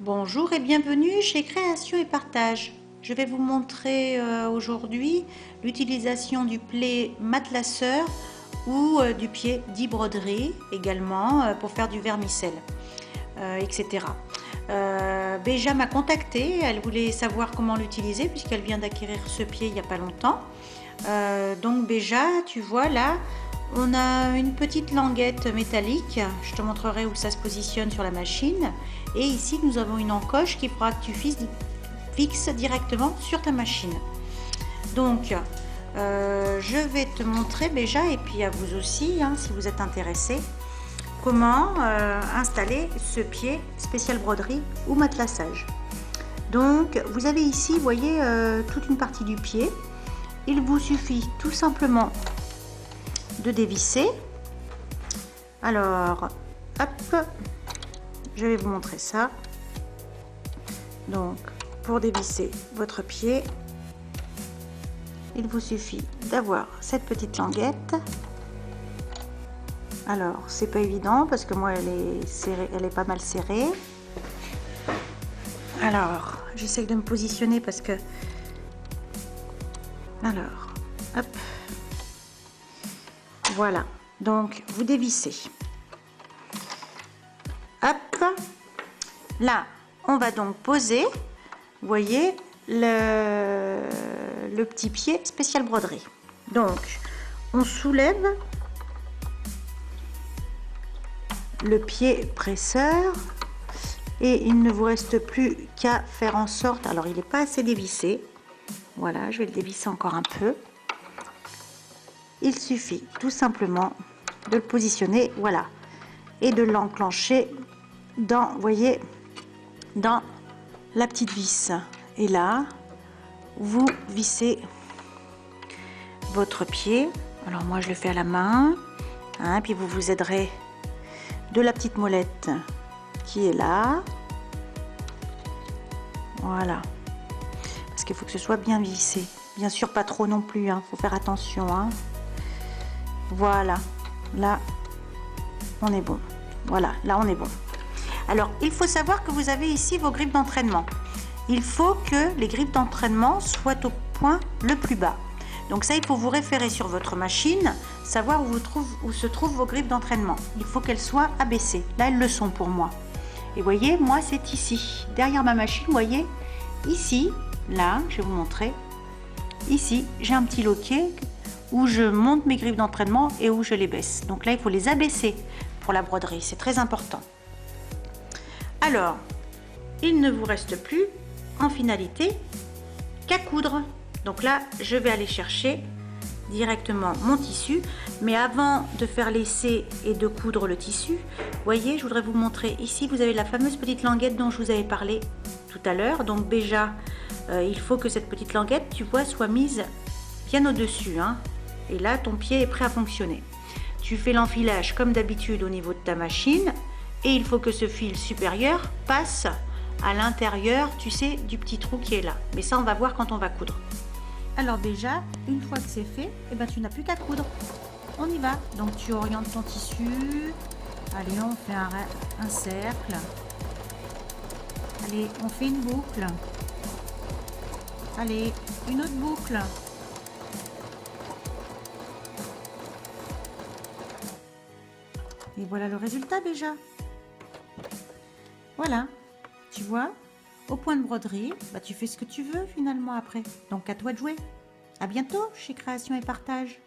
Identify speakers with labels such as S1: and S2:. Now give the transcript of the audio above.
S1: Bonjour et bienvenue chez Création et Partage. Je vais vous montrer aujourd'hui l'utilisation du plaid matelasseur ou du pied dit broderie également pour faire du vermicelle, etc. Béja m'a contacté, elle voulait savoir comment l'utiliser puisqu'elle vient d'acquérir ce pied il n'y a pas longtemps. Donc Béja, tu vois là, on a une petite languette métallique, je te montrerai où ça se positionne sur la machine. Et ici nous avons une encoche qui fera que tu fixes directement sur ta machine. Donc je vais te montrer déjà, et puis à vous aussi hein, si vous êtes intéressé, comment installer ce pied spécial broderie ou matelassage. Donc vous avez ici, vous voyez, toute une partie du pied. Il vous suffit tout simplement de dévisser. Alors hop, je vais vous montrer ça. Donc pour dévisser votre pied, il vous suffit d'avoir cette petite languette. Alors c'est pas évident parce que moi elle est serrée, elle est pas mal serrée. Alors j'essaie de me positionner parce que alors hop, voilà, donc vous dévissez. Hop, là on va donc poser, vous voyez, le petit pied spécial broderie. Donc on soulève le pied presseur et il ne vous reste plus qu'à faire en sorte, alors il n'est pas assez dévissé, voilà, je vais le dévisser encore un peu. Il suffit tout simplement de le positionner, voilà, et de l'enclencher dans, vous voyez, dans la petite vis. Et là, vous vissez votre pied. Alors moi, je le fais à la main, hein, puis vous vous aiderez de la petite molette qui est là. Voilà, parce qu'il faut que ce soit bien vissé. Bien sûr, pas trop non plus, hein, faut faire attention, hein. Voilà, là on est bon. Voilà, là on est bon. Alors il faut savoir que vous avez ici vos griffes d'entraînement. Il faut que les griffes d'entraînement soient au point le plus bas. Donc ça, il faut vous référer sur votre machine, savoir où se trouvent vos griffes d'entraînement. Il faut qu'elles soient abaissées. Là elles le sont pour moi. Et vous voyez, moi c'est ici, derrière ma machine, vous voyez, ici, là, je vais vous montrer. Ici, j'ai un petit loquet où je monte mes griffes d'entraînement et où je les baisse. Donc là, il faut les abaisser pour la broderie, c'est très important. Alors, il ne vous reste plus en finalité qu'à coudre. Donc là, je vais aller chercher directement mon tissu, mais avant de faire l'essai et de coudre le tissu, voyez, je voudrais vous montrer ici, vous avez la fameuse petite languette dont je vous avais parlé tout à l'heure. Donc déjà, il faut que cette petite languette, tu vois, soit mise bien au-dessus, hein. Et là, ton pied est prêt à fonctionner. Tu fais l'enfilage comme d'habitude au niveau de ta machine, et il faut que ce fil supérieur passe à l'intérieur, tu sais, du petit trou qui est là. Mais ça, on va voir quand on va coudre. Alors déjà, une fois que c'est fait, eh ben, tu n'as plus qu'à coudre. On y va. Donc tu orientes ton tissu. Allez, on fait un cercle. Allez, on fait une boucle. Allez, une autre boucle. Et voilà le résultat déjà. Voilà, tu vois, au point de broderie, bah, tu fais ce que tu veux finalement après. Donc à toi de jouer. À bientôt chez Création et Partage.